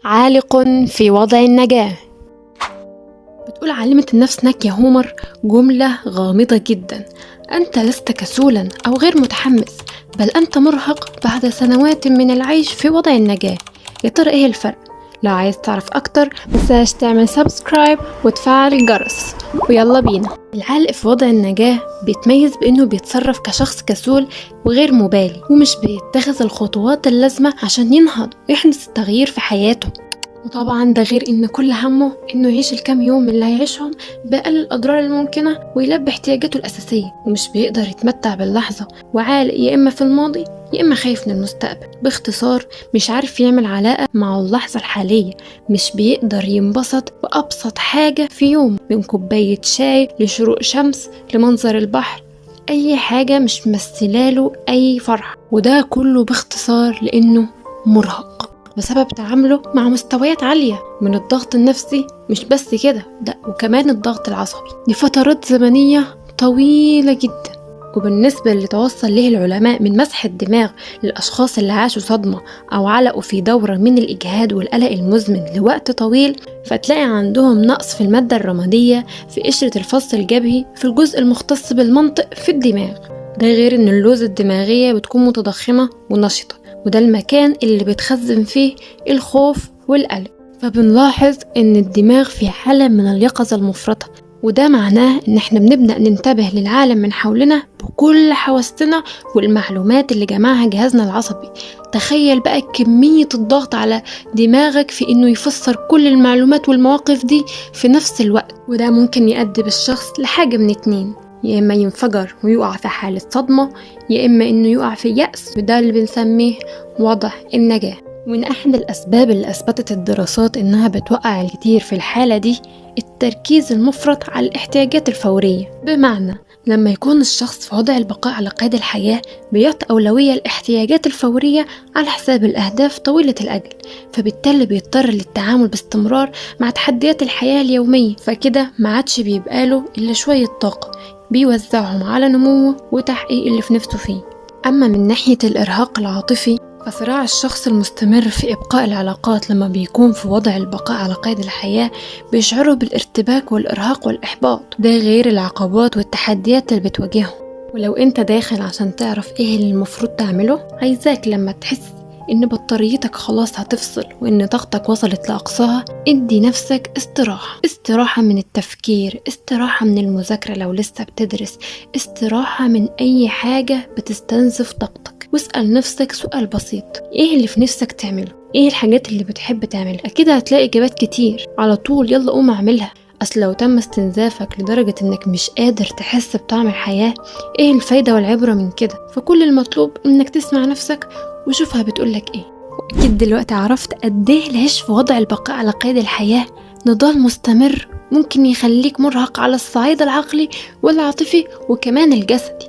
عالق في وضع النجاة. بتقول عالمة النفس ناكيا هومر جملة غامضة جدا: أنت لست كسولا أو غير متحمس، بل أنت مرهق بعد سنوات من العيش في وضع النجاة. يا ترى إيه الفرق؟ لو عايز تعرف أكتر متنساش تعمل سبسكرايب وتفعل الجرس، ويلا بينا. العالق في وضع النجاة بيتميز بأنه بيتصرف كشخص كسول وغير مبالي، ومش بيتخذ الخطوات اللازمة عشان ينهض ويحدث التغيير في حياته. وطبعا ده غير ان كل همه انه يعيش الكام يوم اللي هيعيشهم بأقل الاضرار الممكنة ويلبي احتياجاته الاساسية، ومش بيقدر يتمتع باللحظة، وعالق يا اما في الماضي يا اما خايف من المستقبل. باختصار مش عارف يعمل علاقة مع اللحظة الحالية، مش بيقدر ينبسط بأبسط حاجة في يوم، من كوباية شاي لشروق شمس لمنظر البحر. اي حاجة مش ممثلاله اي فرح، وده كله باختصار لانه مرهق بسبب تعامله مع مستويات عالية من الضغط النفسي. مش بس كده، لا، وكمان الضغط العصبي. دي فترات زمنية طويلة جدا. وبالنسبة اللي توصل له العلماء من مسح الدماغ للأشخاص اللي عاشوا صدمة أو علقوا في دورة من الإجهاد والقلق المزمن لوقت طويل، فتلاقي عندهم نقص في المادة الرمادية في قشرة الفص الجبهي في الجزء المختص بالمنطق في الدماغ. ده غير إن اللوزة الدماغية بتكون متضخمة ونشطة، وده المكان اللي بتخزن فيه الخوف والقلق. فبنلاحظ ان الدماغ في حالة من اليقظة المفرطة، وده معناه ان احنا بنبدأ ننتبه للعالم من حولنا بكل حواسنا والمعلومات اللي جمعها جهازنا العصبي. تخيل بقى كمية الضغط على دماغك في انه يفسر كل المعلومات والمواقف دي في نفس الوقت، وده ممكن يؤدي بالشخص لحاجة من اتنين: يا إما ينفجر ويقع في حالة صدمة، يا إما إنه يقع في يأس، وده اللي بنسميه وضع النجاة. ومن أحد الأسباب اللي أثبتت الدراسات إنها بتوقع الكتير في الحالة دي التركيز المفرط على الاحتياجات الفورية. بمعنى لما يكون الشخص في وضع البقاء على قيد الحياة بيعطي أولوية الاحتياجات الفورية على حساب الأهداف طويلة الأجل، فبالتالي بيضطر للتعامل باستمرار مع تحديات الحياة اليومية. فكده ما عادش بيبقاله إلا شوية طاقة بيوزعهم على نموه وتحقيق اللي في نفسه فيه. أما من ناحية الإرهاق العاطفي، فصراع الشخص المستمر في إبقاء العلاقات لما بيكون في وضع البقاء على قيد الحياة بيشعروا بالارتباك والإرهاق والإحباط، ده غير العقبات والتحديات اللي بتواجههم. ولو انت داخل عشان تعرف ايه اللي المفروض تعمله، عايزاك لما تحس ان بطاريتك خلاص هتفصل وان طاقتك وصلت لأقصاها، ادي نفسك استراحة من التفكير، استراحة من المذاكرة لو لسه بتدرس، استراحة من اي حاجة بتستنزف طاقتك، واسأل نفسك سؤال بسيط: ايه اللي في نفسك تعمله؟ ايه الحاجات اللي بتحب تعملها؟ اكيد هتلاقي اجابات كتير. على طول يلا قوم اعملها. أصل لو تم استنزافك لدرجة إنك مش قادر تحس بطعم الحياة، إيه الفايدة والعبرة من كده؟ فكل المطلوب إنك تسمع نفسك وشوفها بتقولك إيه. وأكيد دلوقتي عرفت قد إيه العيش في وضع البقاء على قيد الحياة نضال مستمر ممكن يخليك مرهق على الصعيد العقلي والعاطفي وكمان الجسدي.